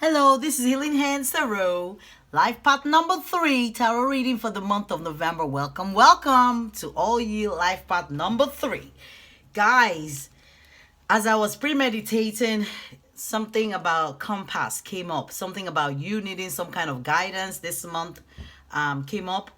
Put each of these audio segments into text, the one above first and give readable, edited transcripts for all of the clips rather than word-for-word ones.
Hello, this is Healing Hands Tarot, life path number 3, tarot reading for the month of November. Welcome to all you life path number 3. Guys, as I was premeditating, something about compass came up. Something about you needing some kind of guidance this month came up.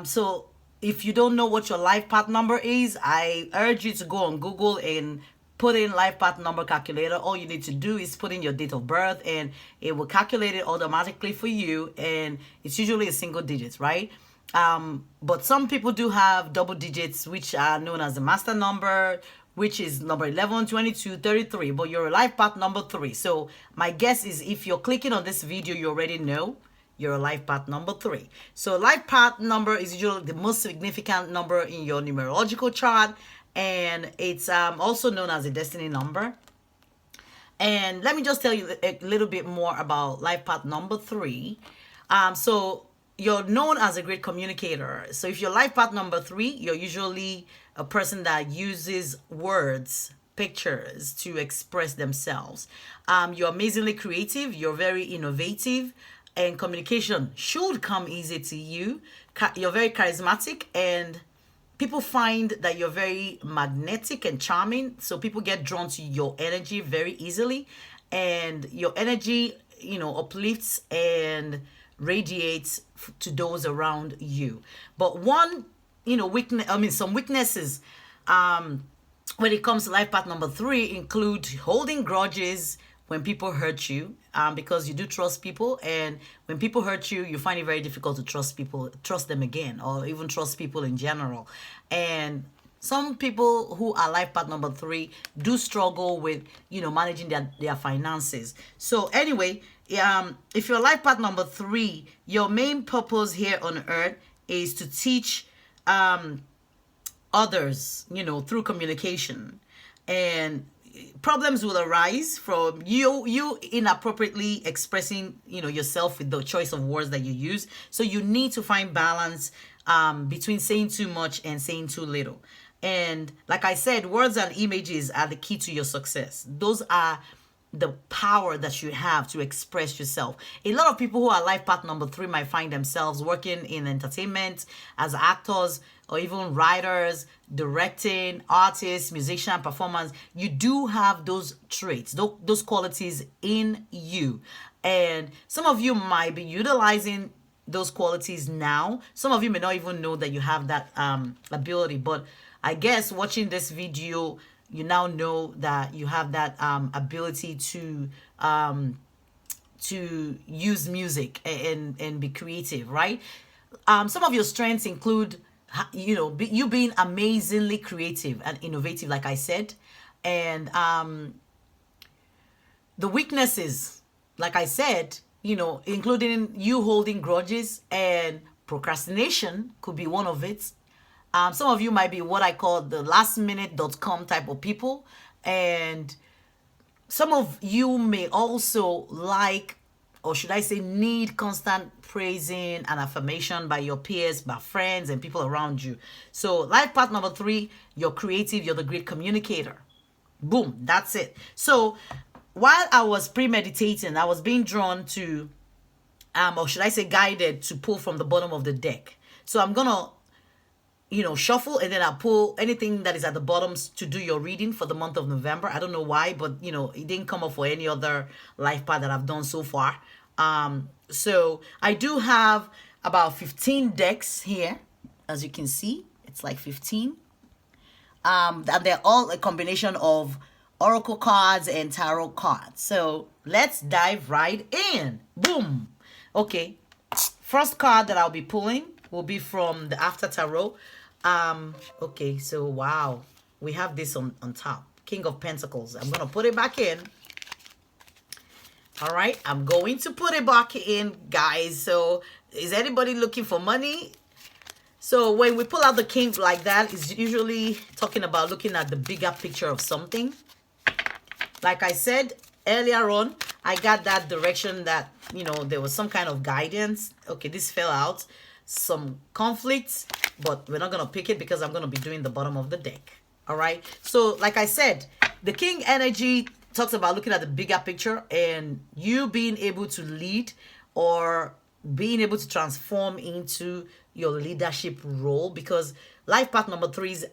So if you don't know what your life path number is, I urge you to go on Google and put in life path number calculator. All you need to do is put in your date of birth and it will calculate it automatically for you, and it's usually a single digit, right? But some people do have double digits, which are known as the master number, which is number 11, 22, 33, but you're a life path number 3. So my guess is if you're clicking on this video, you already know you're a life path number 3. So life path number is usually the most significant number in your numerological chart, and it's also known as a destiny number. And let me just tell you a little bit more about life path number 3. So you're known as a great communicator. So if you're life path number 3, you're usually a person that uses words, pictures to express themselves. You're amazingly creative. You're very innovative, and communication should come easy to you. You're very charismatic, and people find that you're very magnetic and charming, so people get drawn to your energy very easily, and your energy, uplifts and radiates to those around you. But one, some weaknesses when it comes to life path number 3 include holding grudges when people hurt you, because you do trust people, and when people hurt you, you find it very difficult to trust them again, or even trust people in general. And some people who are life path number 3 do struggle with, managing their finances. So anyway, if you're life path number 3, your main purpose here on earth is to teach others, through communication. And problems will arise from you inappropriately expressing yourself with the choice of words that you use. So you need to find balance between saying too much and saying too little. And like I said, words and images are the key to your success. Those are the power that you have to express yourself. A lot of people who are life path number 3 might find themselves working in entertainment as actors, or even writers, directing, artists, musician, performance. You do have those traits, those qualities in you. And some of you might be utilizing those qualities now. Some of you may not even know that you have that ability. But I guess watching this video, you now know that you have that ability to use music and be creative, right? Some of your strengths include you being amazingly creative and innovative, like I said. And the weaknesses, like I said, including you holding grudges, and procrastination could be one of it. Some of you might be what I call the lastminute.com type of people. And some of you may also like, or should I say need, constant praising and affirmation by your peers, by friends and people around you. So life path number 3, you're creative, you're the great communicator. Boom, that's it. So while I was premeditating, I was being drawn to, or should I say guided to pull from the bottom of the deck. So I'm going to shuffle, and then I'll pull anything that is at the bottoms to do your reading for the month of November. I don't know why, but it didn't come up for any other life path that I've done so far. So I do have about 15 decks here. As you can see, it's like 15. And they're all a combination of oracle cards and tarot cards. So let's dive right in. Boom. Okay. First card that I'll be pulling will be from the After Tarot. Okay, so wow, we have this on top, King of Pentacles. I'm gonna put it back in. All right, I'm going to put it back in, guys. So is anybody looking for money? So when we pull out the king like that, it's usually talking about looking at the bigger picture of something. Like I said earlier on, I got that direction that there was some kind of guidance. Okay, this fell out. Some conflicts, but we're not going to pick it because I'm going to be doing the bottom of the deck. All right. So like I said, the king energy talks about looking at the bigger picture and you being able to lead or being able to transform into your leadership role, because life path number three is,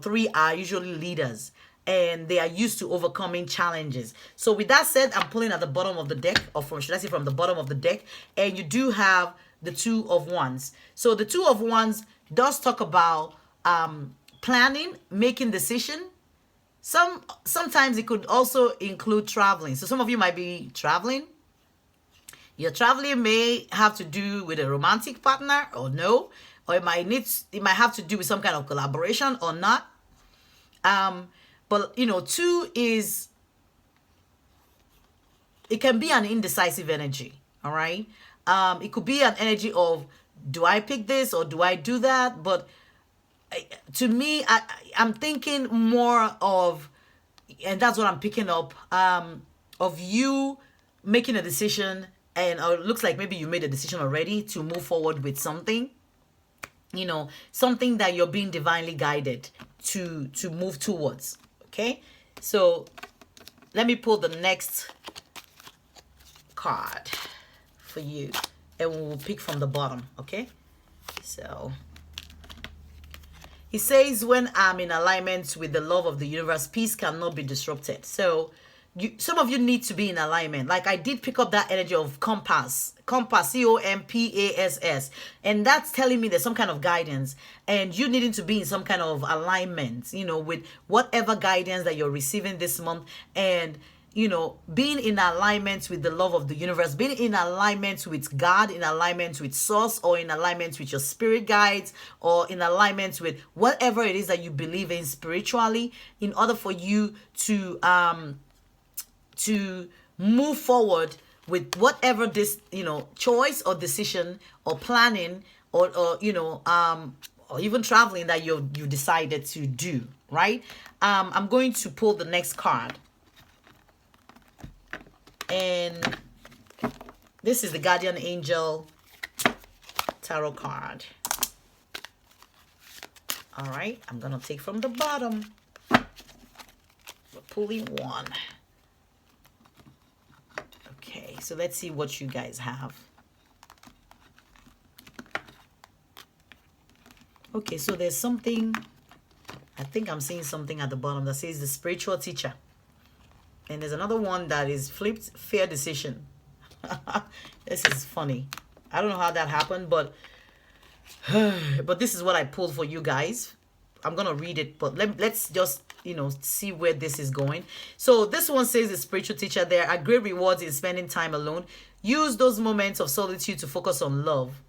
three are usually leaders and they are used to overcoming challenges. So with that said, I'm pulling at the bottom of the deck, or from, should I say from the bottom of the deck, and you do have the Two of Wands. So the Two of Wands does talk about planning, making decision. Sometimes it could also include traveling. So some of you might be traveling. Your traveling may have to do with a romantic partner or no, or it might have to do with some kind of collaboration or not. But two is, it can be an indecisive energy. All right. It could be an energy of, do I pick this or do I do that? But to me, I'm thinking more of, and that's what I'm picking up, of you making a decision, and it looks like maybe you made a decision already to move forward with something, something that you're being divinely guided to move towards. Okay, so let me pull the next card for you, and we'll pick from the bottom. Okay, so he says, when I'm in alignment with the love of the universe, peace cannot be disrupted. So some of you need to be in alignment. Like I did pick up that energy of compass, COMPASS. And that's telling me there's some kind of guidance and you needing to be in some kind of alignment, with whatever guidance that you're receiving this month. And being in alignment with the love of the universe, being in alignment with God, in alignment with source, or in alignment with your spirit guides, or in alignment with whatever it is that you believe in spiritually, in order for you to move forward with whatever this, choice or decision or planning or even traveling that you decided to do, right? I'm going to pull the next card. And this is the Guardian Angel Tarot card. All right, I'm going to take from the bottom. We're pulling one. Okay, so let's see what you guys have. Okay, so there's something, I think I'm seeing something at the bottom that says the spiritual teacher. And there's another one that is flipped, fair decision. This is funny. I don't know how that happened, but this is what I pulled for you guys. I'm going to read it, but let's just, see where this is going. So this one says the spiritual teacher, there are great rewards in spending time alone. Use those moments of solitude to focus on love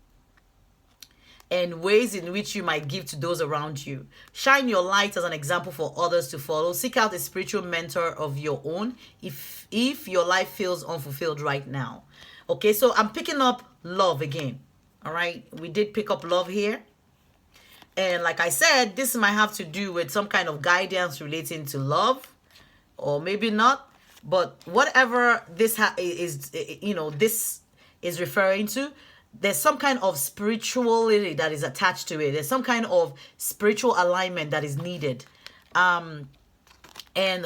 and ways in which you might give to those around you. Shine your light as an example for others to follow. Seek out a spiritual mentor of your own if your life feels unfulfilled right now. Okay, so I'm picking up love again. All right, we did pick up love here. And like I said, this might have to do with some kind of guidance relating to love, or maybe not. But whatever this this is referring to, there's some kind of spirituality that is attached to it. There's some kind of spiritual alignment that is needed. And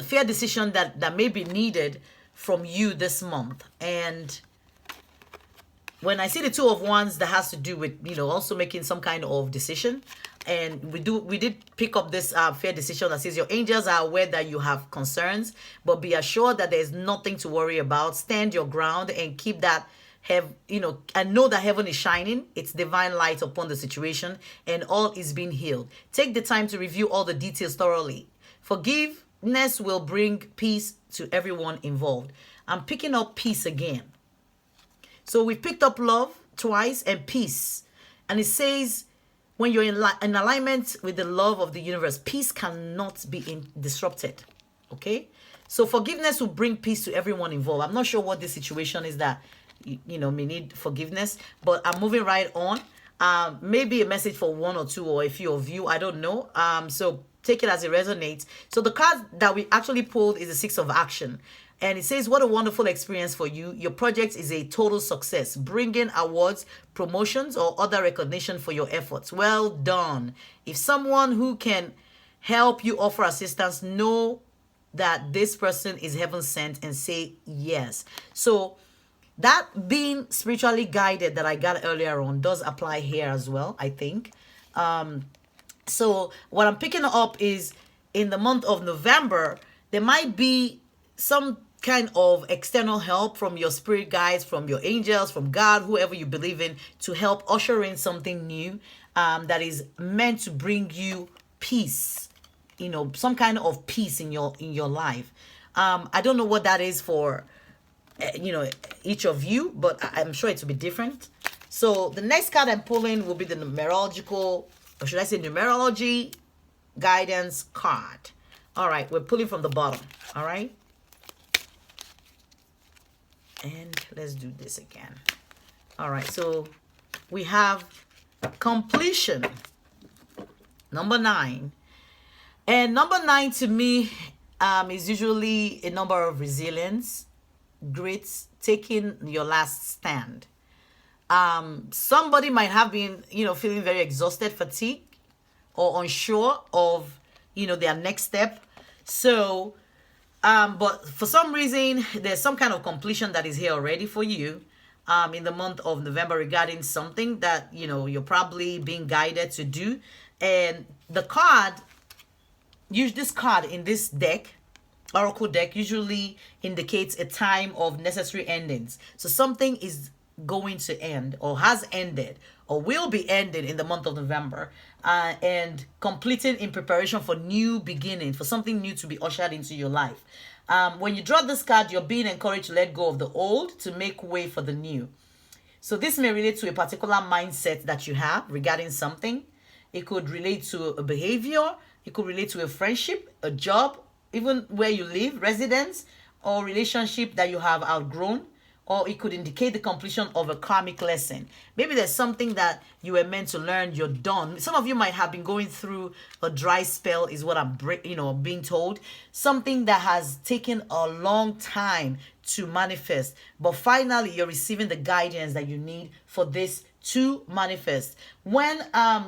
fair decision that may be needed from you this month. And when I see the Two of Wands, that has to do with, also making some kind of decision. And we did pick up this fair decision that says your angels are aware that you have concerns, but be assured that there's nothing to worry about. Stand your ground and keep that and know that heaven is shining its divine light upon the situation and all is being healed. Take the time to review all the details thoroughly. Forgiveness will bring peace to everyone involved. I'm picking up peace again. So we picked up love twice and peace. And it says, when you're in alignment with the love of the universe, peace cannot be disrupted. Okay? So forgiveness will bring peace to everyone involved. I'm not sure what the situation is that may need forgiveness, but I'm moving right on. Maybe a message for one or two or a few of you, I don't know. So take it as it resonates. So the card that we actually pulled is the Six of Action. And it says, what a wonderful experience for you. Your project is a total success, bringing awards, promotions, or other recognition for your efforts. Well done. If someone who can help you offer assistance, know that this person is heaven sent and say yes. So that being spiritually guided that I got earlier on does apply here as well, I think. So what I'm picking up is in the month of November, there might be some kind of external help from your spirit guides, from your angels, from God, whoever you believe in, to help usher in something new that is meant to bring you peace, some kind of peace in your life. I don't know what that is for each of you, but I'm sure it will be different. So the next card I'm pulling will be the numerological, or should I say numerology guidance card. All right, we're pulling from the bottom. All right, and let's do this again. All right, so we have completion, number 9. And number 9 to me is usually a number of resilience, grit, taking your last stand. Somebody might have been, feeling very exhausted, fatigued, or unsure of, their next step. So, but for some reason, there's some kind of completion that is here already for you in the month of November regarding something that, you're probably being guided to do. And the card, this card in this deck, Oracle deck, usually indicates a time of necessary endings. So something is going to end, or has ended, or will be ended in the month of November, and completing in preparation for new beginning, for something new to be ushered into your life. When you draw this card, you're being encouraged to let go of the old to make way for the new. So this may relate to a particular mindset that you have regarding something. It could relate to a behavior. It could relate to a friendship, a job, even where you live, residence, or relationship that you have outgrown. Or it could indicate the completion of a karmic lesson. Maybe there's something that you were meant to learn, you're done. Some of you might have been going through a dry spell, is what I'm being told. Something that has taken a long time to manifest. But finally, you're receiving the guidance that you need for this to manifest. When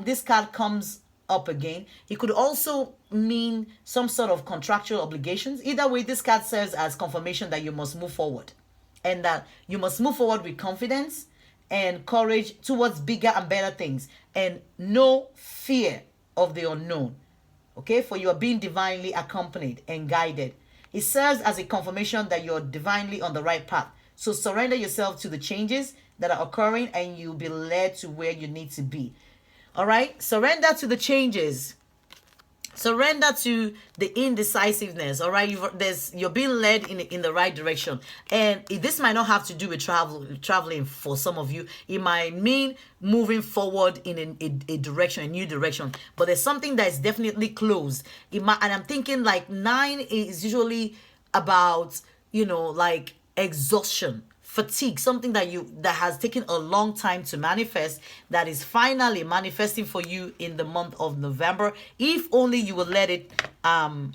this card comes up again, it could also mean some sort of contractual obligations. Either way, this card serves as confirmation that you must move forward, and that you must move forward with confidence and courage towards bigger and better things, and no fear of the unknown. Okay, for you are being divinely accompanied and guided. It serves as a confirmation that you're divinely on the right path. So surrender yourself to the changes that are occurring, and you'll be led to where you need to be. All right, surrender to the changes. Surrender to the indecisiveness. All right, you're being led in the right direction, and this might not have to do with traveling for some of you. It might mean moving forward in a direction, a new direction. But there's something that is definitely closed. And I'm thinking like 9 is usually about like exhaustion, fatigue, something that has taken a long time to manifest, that is finally manifesting for you in the month of November. If only you will let it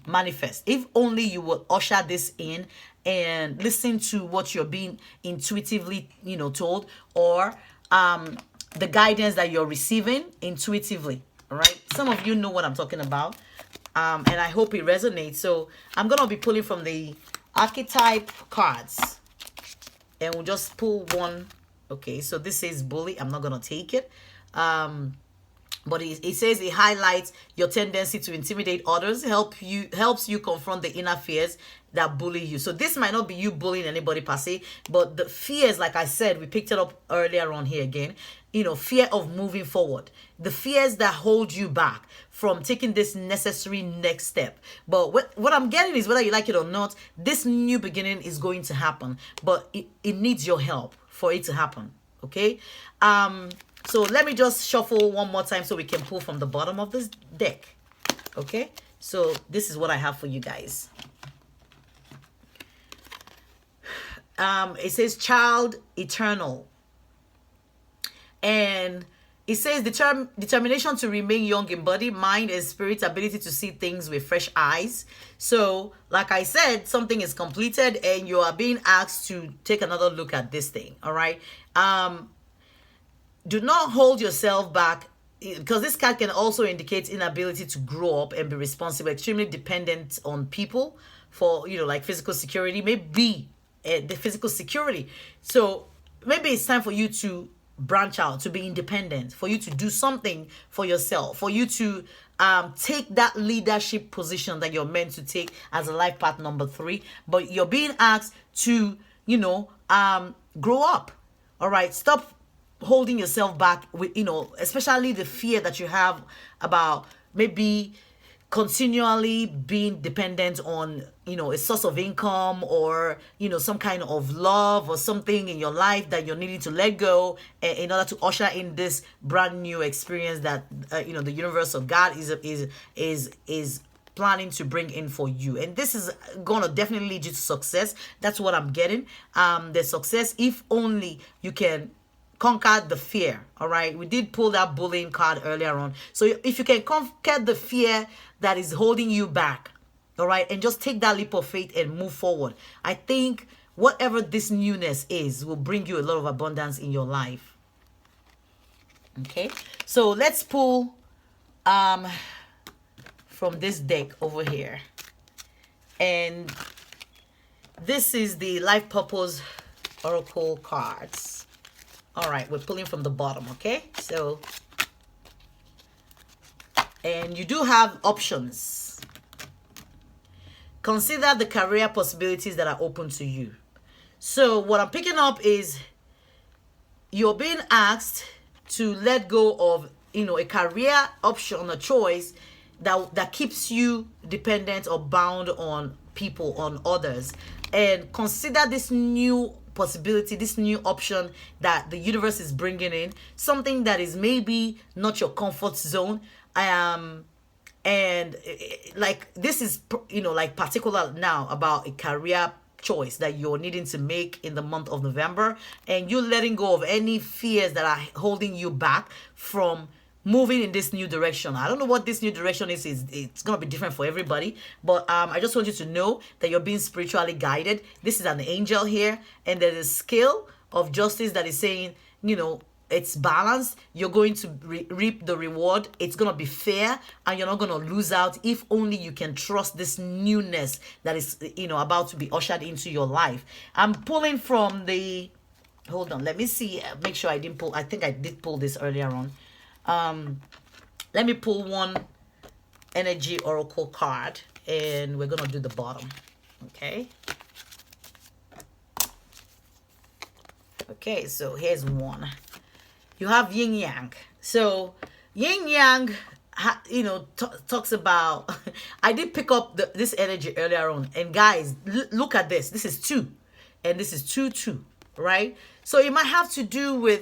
manifest. If only you will usher this in and listen to what you're being intuitively told, or the guidance that you're receiving intuitively. All right, some of you know what I'm talking about, and I hope it resonates. So I'm gonna be pulling from the archetype cards, and we'll just pull one. Okay, so this says bully. I'm not gonna take it, but it says it highlights your tendency to intimidate others, helps you confront the inner fears that bully you. So this might not be you bullying anybody per se, but the fears, like I said, we picked it up earlier on here again. Fear of moving forward, the fears that hold you back from taking this necessary next step. But what I'm getting is, whether you like it or not, this new beginning is going to happen, but it needs your help for it to happen. Okay, so let me just shuffle one more time so we can pull from the bottom of this deck. Okay, so this is what I have for you guys. It says child eternal, and it says determination to remain young in body, mind, and spirit, ability to see things with fresh eyes. So like I said, something is completed and you are being asked to take another look at this thing. All right, do not hold yourself back, because this card can also indicate inability to grow up and be responsible, extremely dependent on people, for, like physical security, maybe the physical security. So maybe it's time for you to branch out, to be independent, for you to do something for yourself, for you to take that leadership position that you're meant to take as a life path number 3. But you're being asked to, grow up. All right, stop holding yourself back with, especially the fear that you have about maybe continually being dependent on, a source of income, or, some kind of love or something in your life that you're needing to let go in order to usher in this brand new experience that, the universe of God is planning to bring in for you. And this is gonna definitely lead you to success. That's what I'm getting. The success, if only you can conquer the fear. All right, we did pull that bullying card earlier on. So if you can conquer the fear that is holding you back, all right, and just take that leap of faith and move forward, I think whatever this newness is will bring you a lot of abundance in your life. Okay, so let's pull from this deck over here, and this is the life purpose oracle cards. All right, we're pulling from the bottom. Okay, so, and you do have options. Consider the career possibilities that are open to you. So what I'm picking up is you're being asked to let go of, a career option, a choice that keeps you dependent or bound on people, on others, and consider this new possibility, this new option that the universe is bringing in, something that is maybe not your comfort zone, and like this is, like particular now about a career choice that you're needing to make in the month of November, and you're letting go of any fears that are holding you back from moving in this new direction. I don't know what this new direction is. It's gonna be different for everybody, but I just want you to know that you're being spiritually guided. This is an angel here, and there's a scale of justice that is saying, it's balanced. You're going to reap the reward. It's gonna be fair, and you're not gonna lose out if only you can trust this newness that is, about to be ushered into your life. I'm pulling from the, hold on, let me see, make sure I didn't pull. I think I did pull this earlier on. Let me pull one energy oracle card, and we're gonna do the bottom. Okay, so here's one. You have yin yang. So yin yang, talks about I did pick up this energy earlier on, and guys, look at this. This is 2, and this is 2, right? So it might have to do with,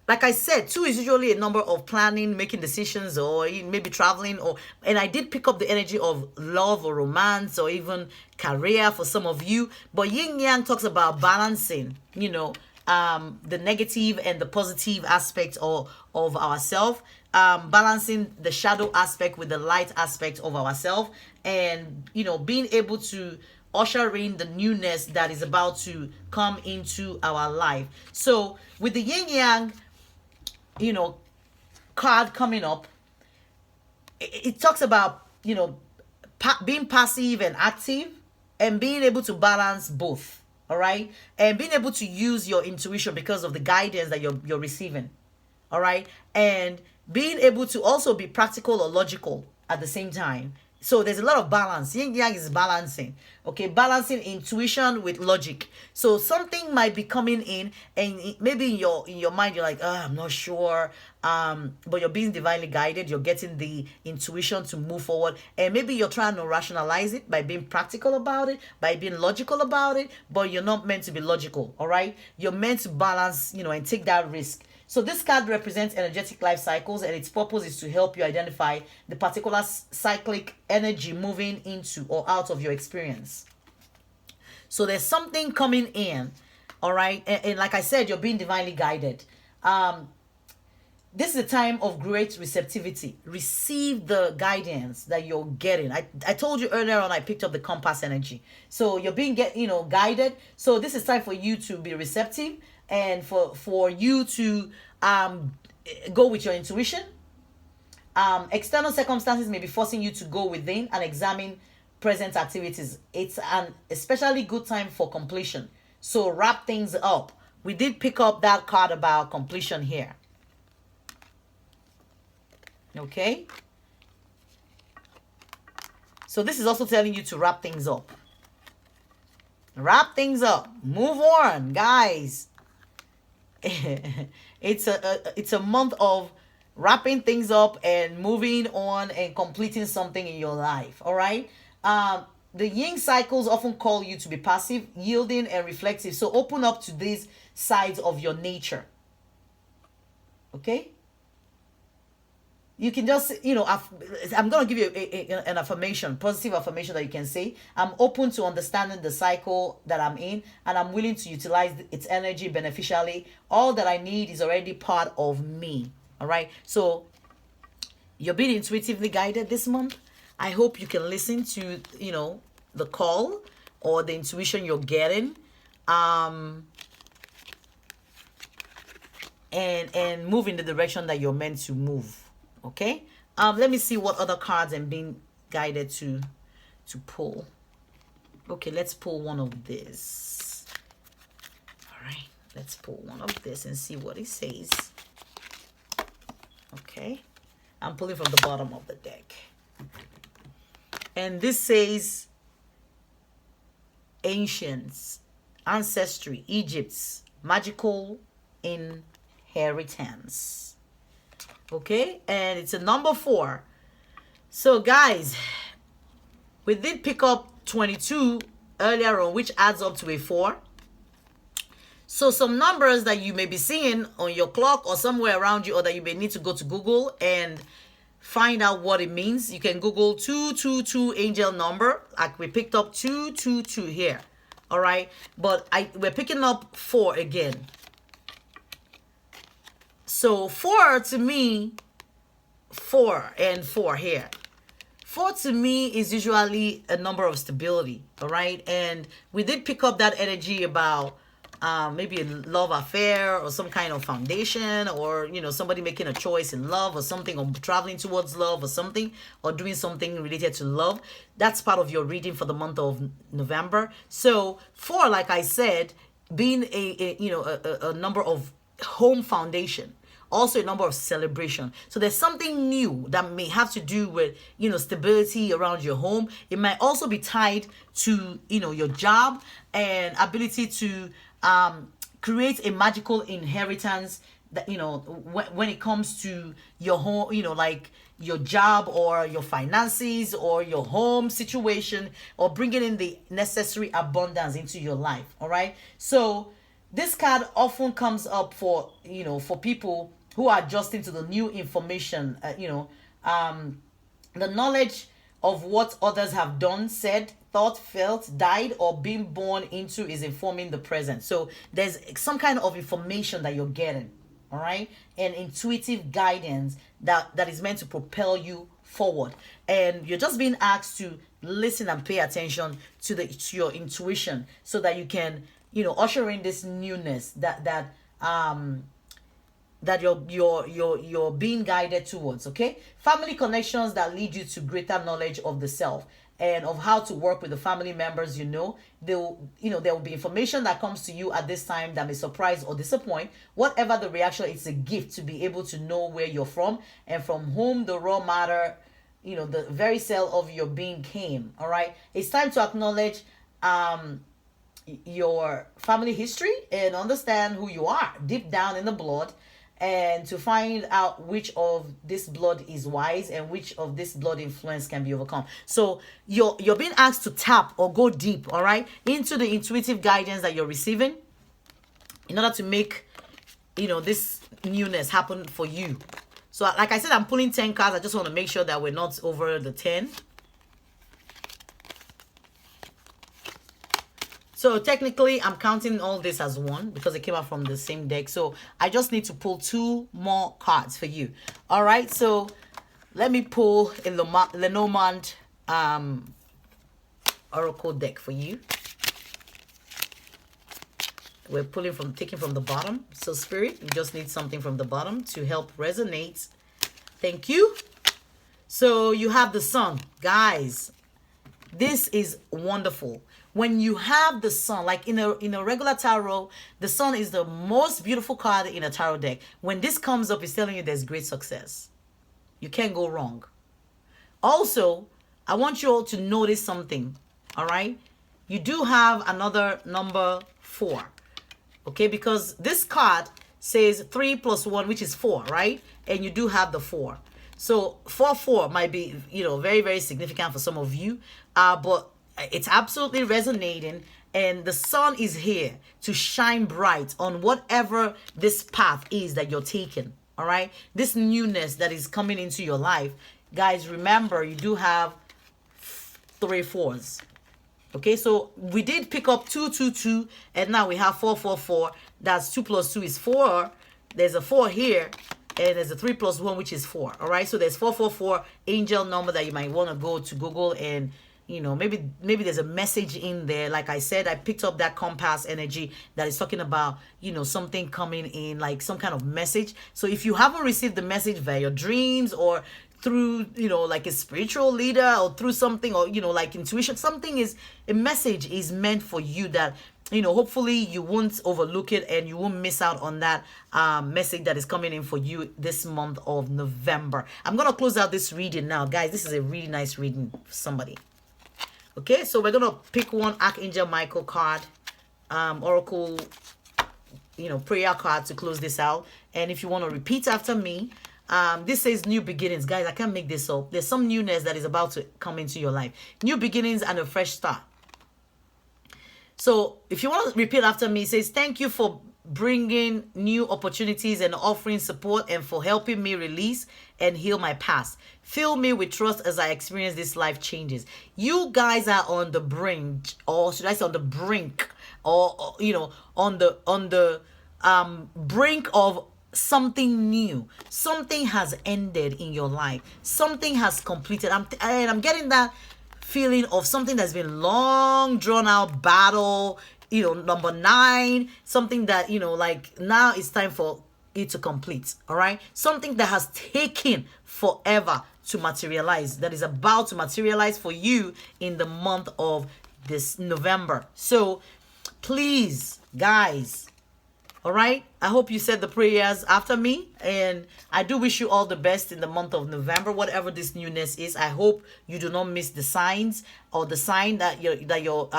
like I said, 2 is usually a number of planning, making decisions, or maybe traveling, and I did pick up the energy of love or romance, or even career for some of you. But yin yang talks about balancing, the negative and the positive aspect of ourselves, balancing the shadow aspect with the light aspect of ourselves, and being able to usher in the newness that is about to come into our life. So with the yin yang, card coming up, it talks about, being passive and active, and being able to balance both. All right, and being able to use your intuition because of the guidance that you're receiving. All right, and being able to also be practical or logical at the same time. So there's a lot of balance. Yin yang is balancing. Okay, balancing intuition with logic. So something might be coming in, and maybe in your mind you're like, I'm not sure. But you're being divinely guided. You're getting the intuition to move forward, and maybe you're trying to rationalize it by being practical about it, by being logical about it. But you're not meant to be logical. All right, you're meant to balance, and take that risk. So this card represents energetic life cycles, and its purpose is to help you identify the particular cyclic energy moving into or out of your experience. So there's something coming in, all right? And like I said, you're being divinely guided. This is a time of great receptivity. Receive the guidance that you're getting. I told you earlier on, I picked up the compass energy. So you're being guided. So this is time for you to be receptive, and for you to go with your intuition. External circumstances may be forcing you to go within and examine present activities. It's an especially good time for completion. So wrap things up. We did pick up that card about completion here. Okay? So this is also telling you to wrap things up. Wrap things up. Move on, guys. It's a month of wrapping things up and moving on and completing something in your life. All right. The yin cycles often call you to be passive, yielding, and reflective. So open up to these sides of your nature. Okay. You can just, I'm going to give you an affirmation, positive affirmation that you can say. I'm open to understanding the cycle that I'm in, and I'm willing to utilize its energy beneficially. All that I need is already part of me. All right. So you're being intuitively guided this month. I hope you can listen to, the call or the intuition you're getting. And move in the direction that you're meant to move. Okay, let me see what other cards I'm being guided to pull. Okay, let's pull one of this. All right, let's pull one of this and see what it says. Okay, I'm pulling from the bottom of the deck, and this says ancients, ancestry, Egypt's magical inheritance. Okay, and it's a number 4. So guys, we did pick up 22 earlier on, which adds up to a 4. So some numbers that you may be seeing on your clock or somewhere around you, or that you may need to go to Google and find out what it means. You can Google 222 angel number. Like we picked up 222 here. All right, but we're picking up 4 again. So 4 to me, 4 and 4 here. 4 to me is usually a number of stability, all right? And we did pick up that energy about maybe a love affair or some kind of foundation, or, somebody making a choice in love or something, or traveling towards love or something, or doing something related to love. That's part of your reading for the month of November. So 4, like I said, being a number of home foundation, also a number of celebration. So there's something new that may have to do with, stability around your home. It might also be tied to, your job and ability to create a magical inheritance that, when it comes to your home, like your job or your finances or your home situation, or bringing in the necessary abundance into your life. All right. So this card often comes up for, for people who are adjusting to the new information, the knowledge of what others have done, said, thought, felt, died, or been born into is informing the present. So there's some kind of information that you're getting, all right? And intuitive guidance that is meant to propel you forward. And you're just being asked to listen and pay attention to your intuition, so that you can, usher in this newness that you're being guided towards. Okay, family connections that lead you to greater knowledge of the self and of how to work with the family members. There will be information that comes to you at this time that may surprise or disappoint. Whatever the reaction, it's a gift to be able to know where you're from and from whom the raw matter, the very cell of your being came. All right, it's time to acknowledge your family history and understand who you are deep down in the blood, and to find out which of this blood is wise and which of this blood influence can be overcome. So you're being asked to tap or go deep, all right, into the intuitive guidance that you're receiving in order to make, this newness happen for you. So like I said, I'm pulling 10 cards. I just want to make sure that we're not over the 10. So technically, I'm counting all this as one because it came out from the same deck. So I just need to pull 2 more cards for you. All right. So let me pull a Lenormand Oracle deck for you. We're taking from the bottom. So Spirit, you just need something from the bottom to help resonate. Thank you. So you have the Sun. Guys, this is wonderful. When you have the sun, like in a regular tarot, the sun is the most beautiful card in a tarot deck. When this comes up, it's telling you there's great success. You can't go wrong. Also, I want you all to notice something. All right, you do have another number 4. Okay, because this card says 3 plus 1, which is 4, right? And you do have the 4. So 4 might be, very, very significant for some of you. But it's absolutely resonating. And the sun is here to shine bright on whatever this path is that you're taking. All right. This newness that is coming into your life. Guys, remember, you do have 3 4s. Okay, so we did pick up 2 2 2, and now we have 4 4 4. That's 2 plus 2 is 4. There's a 4 here, and there's a 3 plus 1, which is 4. All right, so there's 444 angel number that you might want to go to Google, and maybe there's a message in there. Like I said, I picked up that compass energy that is talking about something coming in, like some kind of message. So if you haven't received the message via your dreams or through like a spiritual leader or through something, or like intuition, a message is meant for you that hopefully you won't overlook it and you won't miss out on that message that is coming in for you this month of November. I'm gonna close out this reading now, guys. This is a really nice reading for somebody. Okay, so we're gonna pick one Archangel Michael card, oracle prayer card to close this out. And if you want to repeat after me, this says new beginnings. Guys, I can't make this up. There's some newness that is about to come into your life. New beginnings and a fresh start. So if you want to repeat after me, it says, thank you for bringing new opportunities and offering support, and for helping me release and heal my past. Fill me with trust as I experience these life changes. You guys are on the brink, or should I say on the brink, or on the brink of something new. Something has ended in your life. Something has completed. I'm getting that feeling of something that's been long drawn out battle, number 9, something that like now it's time for it to complete. All right, something that has taken forever to materialize, that is about to materialize for you in the month of this November. So please, guys, all right, I hope you said the prayers after me, and I do wish you all the best in the month of November, whatever this newness is. I hope you do not miss the signs, or the sign that your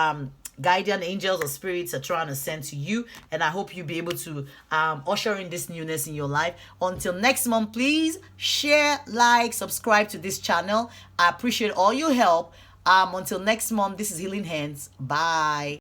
guardian angels or spirits are trying to send to you, and I hope you'll be able to usher in this newness in your life. Until next month, please share, like, subscribe to this channel. I appreciate all your help. Until next month, this is Healing Hands. Bye.